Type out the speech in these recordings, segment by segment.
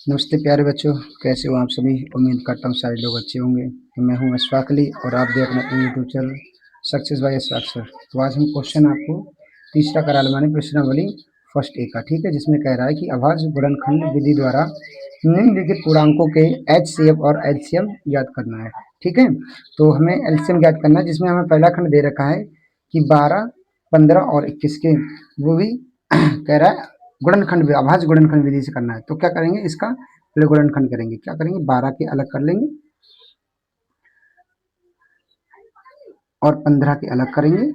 नमस्ते प्यारे बच्चों, कैसे हो आप सभी। उम्मीद करता हूँ सारे लोग अच्छे होंगे। तो मैं हूँ अशफाक अली और आप देख रहे हैं अपने YouTube channel success by Ashfaq sir. तो आज हम क्वेश्चन आपको तीसरा करा लेवानी प्रश्नावली फर्स्ट ए का, ठीक है, जिसमें कह रहा है कि अभाज्य गुणनखंड विधि द्वारा निम्नलिखित पूर्णांकों के HCF और LCM ज्ञात करना है। ठीक है, तो हमें LCM ज्ञात करना है, जिसमें हमें पहला खंड दे रखा है कि 12, 15 और 21 के, वो भी कह रहा है गुणनखंड अभाज्य गुणनखंड विधि से करना है। तो क्या करेंगे, इसका पहले गुणनखंड करेंगे। क्या करेंगे, 12 के अलग कर लेंगे और 15 के अलग करेंगे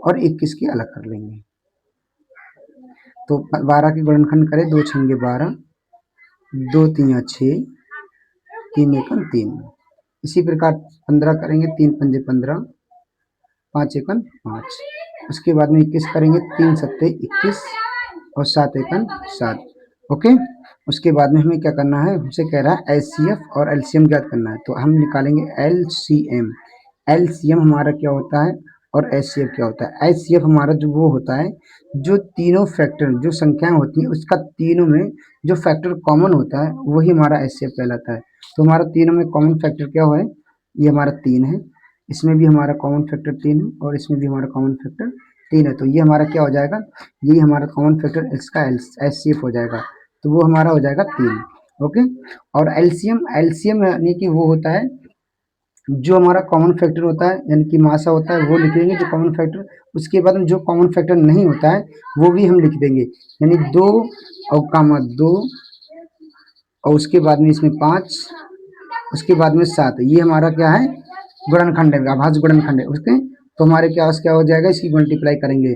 और 21 के अलग कर लेंगे। तो 12 के गुणनखंड करें, 2 छंगे 12, 2 तिया 6, 3 एकम 3। इसी प्रकार 15 करेंगे, 3 पंजे 15, 5 एकम 5। उसके बाद में 21 करेंगे, 3 सत्ते 21 और 7 एकम 7। ओके, उसके बाद में हमें क्या करना है, हमसे कह रहा है HCF और LCM ज्ञात करना है। तो हम निकालेंगे LCM। LCM हमारा क्या होता है और HCF क्या होता है। HCF हमारा जो वो होता है, जो तीनों फैक्टर जो संख्याएं होती हैं उसका तीनों में जो फैक्टर कॉमन होता है वही हमारा HCF कहलाता है। तो हमारा तीनों में कॉमन फैक्टर क्या है, ये हमारा 3 है, इसमें भी हमारा कॉमन फैक्टर 3 है और इसमें भी हमारा कॉमन फैक्टर 3 है। तो ये हमारा क्या हो जाएगा, ये हमारा कॉमन फैक्टर इसका HCF हो जाएगा। तो वो हमारा हो जाएगा 3। ओके, और LCM यानी कि वो होता है जो हमारा कॉमन फैक्टर होता है, यानी कि मासा होता है वो लिख देंगे जो कॉमन फैक्टर। उसके बाद में जो कॉमन फैक्टर नहीं होता है वो भी हम लिख देंगे, यानी 2 और कामा 2 और उसके बाद में इसमें 5, उसके बाद में 7। ये हमारा क्या है, गुणनखंड है, अभाज्य गुणनखंड है उसके। तो हमारे क्या हो जाएगा, इसकी मल्टीप्लाई करेंगे,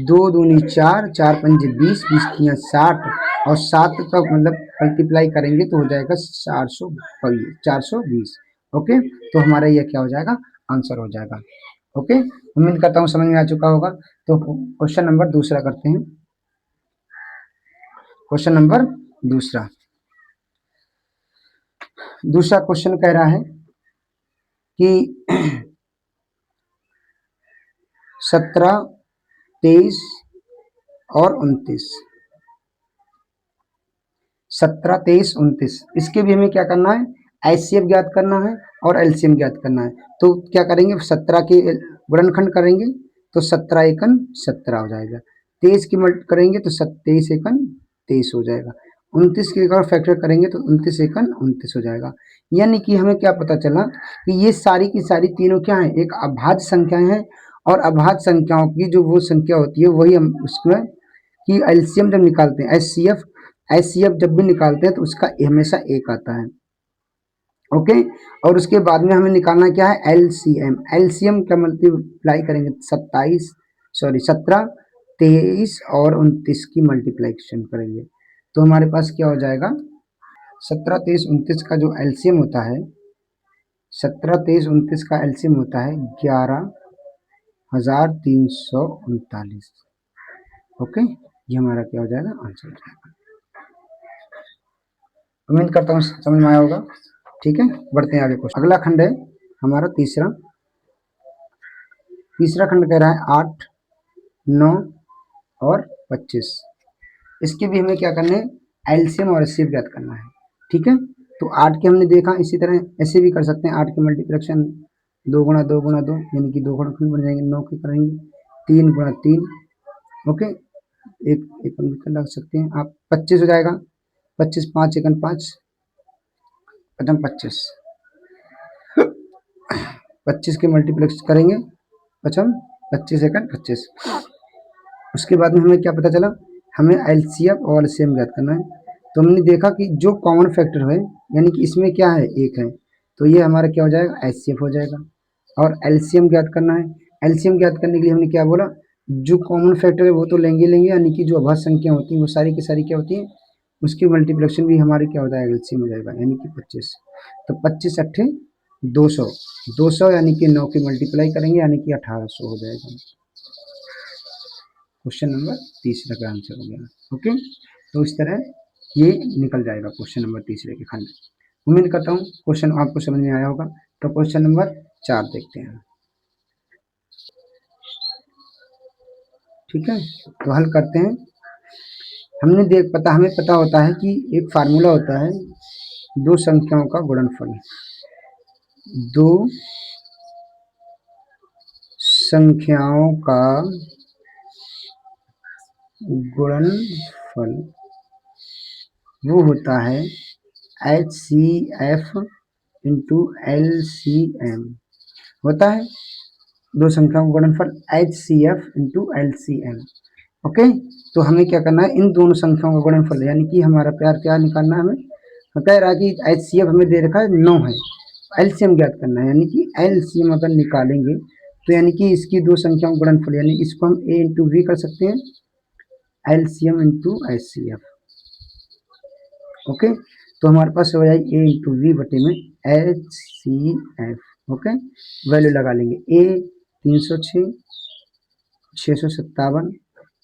2 दूनी 4, 4 पंजे 20, 20 तिया 60 और 7 का मतलब मल्टीप्लाई करेंगे तो हो जाएगा 420। ओके, तो हमारा यह क्या हो जाएगा, आंसर हो जाएगा। ओके, उम्मीद करता हूँ समझ में आ चुका होगा। तो क्वेश्चन नंबर दूसरा करते हैं। क्वेश्चन नंबर दूसरा क्वेश्चन कह रहा है कि 17, 23 और 29, 17, 23, 29, इसके भी हमें क्या करना है, HCF ज्ञात करना है और LCM ज्ञात करना है। तो क्या करेंगे, 17 के गुणनखंड करेंगे तो 17 एकन 17 हो जाएगा। 23 की मल्ट करेंगे तो 23 एकन 23 हो जाएगा। 29 के अगर फैक्टर करेंगे तो 29 एकन 29 हो जाएगा। यानी कि हमें क्या पता चला कि ये सारी की सारी तीनों क्या है, एक अभाज्य संख्याएं हैं और अभाज्य संख्याओं की जो वो संख्या होती है वही हम उसमें कि LCM जब निकालते हैं, HCF जब भी निकालते हैं तो उसका हमेशा एक आता है। ओके, और उसके बाद में हमें निकालना क्या है, LCM का मल्टीप्लाई करेंगे 17, 23 और 29 की मल्टीप्लिकेशन करेंगे तो हमारे पास क्या हो जाएगा, 17, 23, 29 का जो LCM होता है, 17, 23, 29 का LCM होता है 11,339। ओके, ये हमारा क्या हो जाएगा, आंसर हो जाएगा। उम्मीद करता हूँ समझ में आया होगा। ठीक है, बढ़ते हैं आगे। क्वेश्चन अगला खंड है हमारा तीसरा खंड कह रहा है 8, 9 और 25। इसके भी हमें क्या करना है, LCM और HCF ज्ञात करना है। ठीक है, तो 8 के हमने देखा, इसी तरह ऐसे भी कर सकते हैं। 8 के मल्टीप्लिकेशन 2 गुणा 2 गुणा 2 यानी कि 2 गुणनखंड बन जाएंगे। 9 के करेंगे 3 गुणा 3। ओके, एक लग सकते हैं आप, 25 हो जाएगा। 25, 5 एकन 5, पचम 25, 25 के मल्टीप्लेक्स करेंगे, पचम 25 एकन 25। उसके बाद में हमें क्या पता चला, हमें LCF और LCM ज्ञात करना है। तो हमने देखा कि जो कॉमन फैक्टर है, यानी कि इसमें क्या है, एक है, तो ये हमारा क्या हो जाएगा, HCF हो जाएगा। और LCM ज्ञात करना है। LCM ज्ञात करने के लिए हमने क्या बोला, जो कॉमन फैक्टर है वो तो लेंगे, यानी कि जो अभाज्य संख्या होती है वो सारी की सारी क्या होती है, उसकी मल्टीप्लिकेशन भी हमारे क्या हो जाएगा, LCM हो जाएगा, यानी कि 25। तो 25 अट्ठे 200, 200 यानी कि 9 की मल्टीप्लाई करेंगे यानी कि 1800 हो जाएगा। क्वेश्चन नंबर तीसरा का आंसर हो गया। ओके, तो इस तरह ये निकल जाएगा क्वेश्चन नंबर तीसरे के खंड। उम्मीद करता हूँ क्वेश्चन आपको समझ में आया होगा। तो क्वेश्चन नंबर 4 देखते हैं। ठीक है, तो हल करते हैं। हमें पता होता है कि एक फार्मूला होता है दो संख्याओं का गुणनफल। दो संख्याओं का गुणनफल वो होता है HCF इंटू LCM होता है। दो संख्याओं का गुणनफल HCF इंटू LCM। ओके, तो हमें क्या करना है, इन दोनों संख्याओं का गुणनफल यानी कि हमारा प्यार क्या निकालना है हमें। कह रहा है कि HCF हमें दे रखा है 9 है, LCM ज्ञात करना है, यानी कि LCM अगर निकालेंगे तो यानी कि इसकी दो संख्याओं का गुणनफल यानी इसको हम A इंटू V कर सकते हैं, LCM इंटू HCF। ओके, तो हमारे पास हो जाएगी A इंटू वी बटे में HCF। ओके, वैल्यू लगा लेंगे A 306 657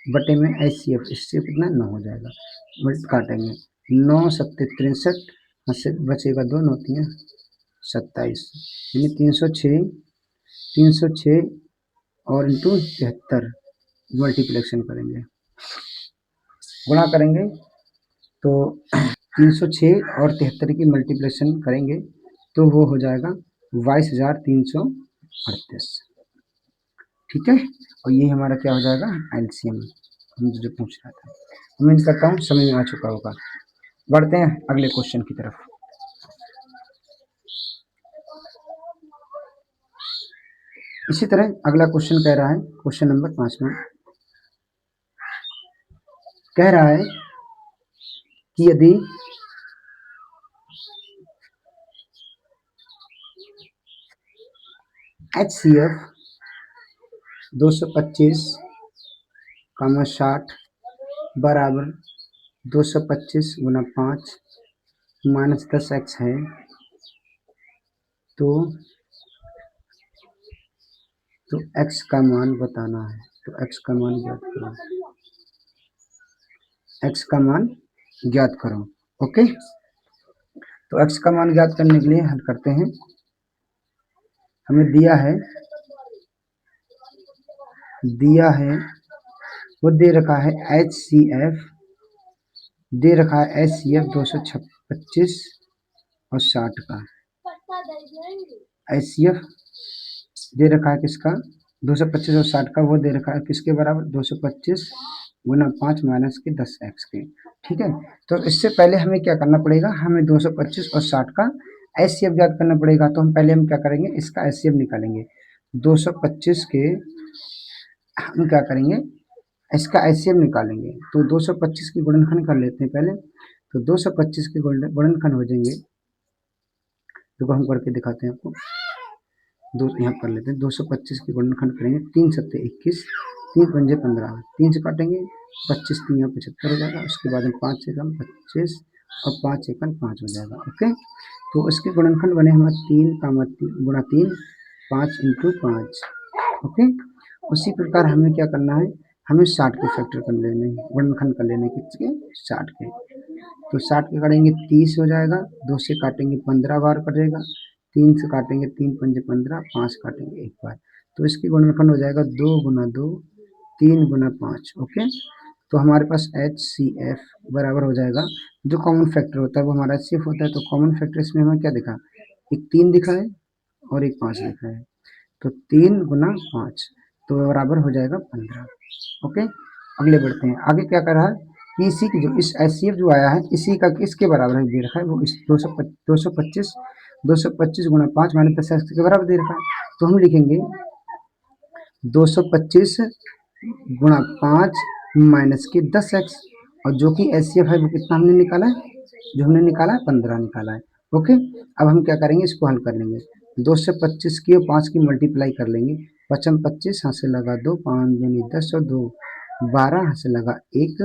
बटे में HCF, इससे कितना 9 हो जाएगा, मिनट काटेंगे 9 सत्ते 63 से बचेगा 2 9 3 27 यानी 306 और इंटू 73 मल्टीप्लेक्शन करेंगे, गुणा करेंगे तो 306 और 73 की मल्टीप्लेक्शन करेंगे तो वो हो जाएगा 22,338। ठीक है, और ये हमारा क्या हो जाएगा LCM हम जो पूछ रहा था। उम्मीद करता हूँ समझ में आ चुका होगा। बढ़ते हैं अगले क्वेश्चन की तरफ। इसी तरह अगला क्वेश्चन कह रहा है, क्वेश्चन नंबर 5 में कह रहा है कि यदि HCF 225 कामा 60 बराबर 225 गुना 5 माइनस 10x है, तो x का मान बताना है। तो x का मान ज्ञात करो, x का मान ज्ञात करो। ओके, तो x का मान ज्ञात करने के लिए हल करते हैं। हमें दिया है वो दे रखा है HCF, दे रखा है HCF 225 और 60 का। HCF दे रखा है किसका 225 और 60 का, वो दे रखा है किसके बराबर 225 गुना 5 माइनस के 10x के। ठीक है, तो इससे पहले हमें क्या करना पड़ेगा, हमें 225 और 60 का HCF ज्ञात करना पड़ेगा। तो हम पहले क्या करेंगे, इसका HCF निकालेंगे। 225 के हम क्या करेंगे, इसका HCF निकालेंगे। तो 225 की गुणनखंड कर लेते हैं पहले। तो 225 के गुणनखंड हो जाएंगे, देखो हम करके दिखाते हैं आपको। दो यहाँ कर लेते हैं, 225 की गुणनखंड करेंगे, 3 सत्ते 21, 3 पंजे 15, 3 से काटेंगे 25, 3 यहाँ 75 हो जाएगा। उसके बाद में 5 से कम 25 और 5 एकम 5 हो जाएगा। ओके, तो इसके गुणनखंड बने हमारे 3 गुणा 3 5 इंटू 5। ओके, उसी प्रकार हमें क्या करना है, हमें 60 के फैक्टर कर लेने, गुणनखंड कर लेने किसके 60 के। तो 60 के करेंगे 30 हो जाएगा, 2 से काटेंगे 15 बार कटेगा, 3 से काटेंगे 3 पंजे 15, 5 काटेंगे 1 बार। तो इसकी गुणनखंड हो जाएगा 2 गुना 2 3 गुना 5। ओके, तो हमारे पास HCF बराबर हो जाएगा, जो कॉमन फैक्टर होता है वो हमारा HCF होता है। तो कॉमन फैक्टर इसमें हमें क्या दिखा, एक 3 दिखा है और एक 5 दिखा है। तो 3 गुना 5 तो बराबर हो जाएगा 15। ओके, अगले बढ़ते हैं। आगे क्या कर रहा है कि इसी की जो इस HCF जो आया है इसी का किसके बराबर है दे रखा है, वो इस 225 गुना 5 माइनस 10 के बराबर दे रखा है। तो हम लिखेंगे 225 गुणा 5 माइनस के 10x, और जो कि HCF है वो कितना हमने निकाला है, जो हमने निकाला है 15 निकाला है। ओके, अब हम क्या करेंगे, इसको हल कर लेंगे। 225 की और 5 की मल्टीप्लाई कर लेंगे, 5 25 हाथ से लगा 2, 5 दूनी 10 और 2 12, हाथ से लगा 1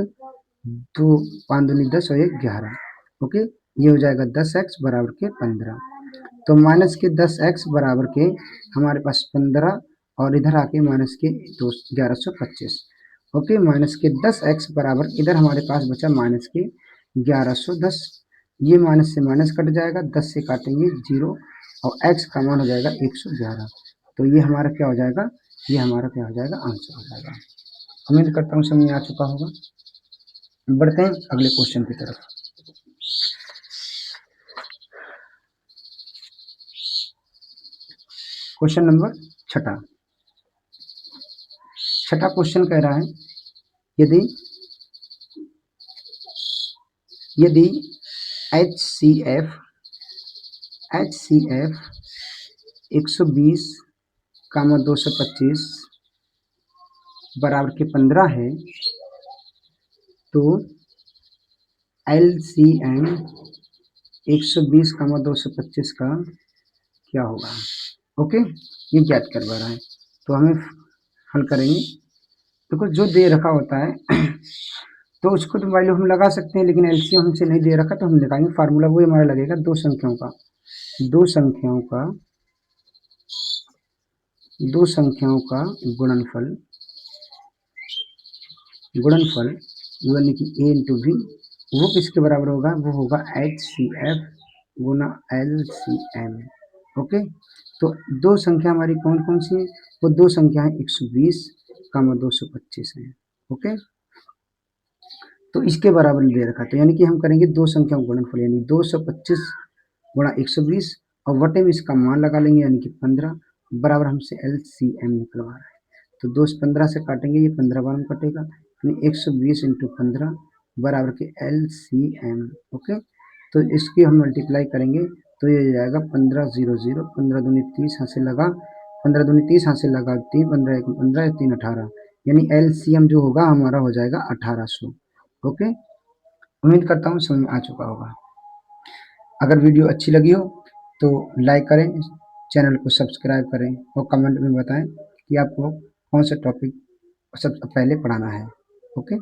2 5 दूनी 10 और 1 11। ओके, ये हो जाएगा 10x बराबर के 15। तो माइनस के 10x बराबर के हमारे पास 15 और इधर आके माइनस के 1125। ओके, माइनस के 10x बराबर इधर हमारे पास बचा माइनस के 1110। ये माइनस से माइनस कट जाएगा, 10 से काटेंगे 0 और x का मान हो जाएगा 111। तो ये हमारा क्या हो जाएगा, ये हमारा क्या हो जाएगा आंसर हो जाएगा। उम्मीद करता हूँ समझ में आ चुका होगा। बढ़ते हैं अगले क्वेश्चन की तरफ। क्वेश्चन नंबर छठा क्वेश्चन कह रहा है, यदि यदि HCF 120, 225 बराबर के 15 है, तो LCM 120, 225 का क्या होगा। ओके, ये ज्ञात करवा रहा है, तो हमें हल करेंगे। देखो जो दे रखा होता है तो उसको तो वैल्यू हम लगा सकते हैं, लेकिन एलसीएम हमसे नहीं दे रखा तो हम लगाएंगे फार्मूला, वो हमारा लगेगा दो संख्याओं का गुणनफल यानी कि ए इंटू बी, वो किसके बराबर होगा, वो होगा HCF गुना LCM। ओके, तो दो संख्या हमारी कौन कौन सी है, वो दो संख्या है 120, 225 है। ओके, तो इसके बराबर दे रखा, तो यानी कि हम करेंगे दो संख्याओं का गुणनफल, यानी 225 गुणा 120 और वटे में इसका मान लगा लेंगे, यानी कि 15 बराबर हमसे LCM निकलवा रहा है। तो 2 से 15 से काटेंगे, ये 15 बार में कटेगा, यानी 120 इंटू 15 बराबर के LCM। ओके, तो इसकी हम मल्टीप्लाई करेंगे तो ये जाएगा 1500, 15 दूनी 30, हाथ से लगा 15 दूनी 30, हाथ से लगा 3, 15 1 15, 3 18, यानी LCM जो होगा हमारा हो जाएगा 1800। ओके, उम्मीद करता हूँ समझ में आ चुका होगा। अगर वीडियो अच्छी लगी हो तो लाइक करें, चैनल को सब्सक्राइब करें और कमेंट में बताएं कि आपको कौन सा टॉपिक सबसे पहले पढ़ाना है। ओके।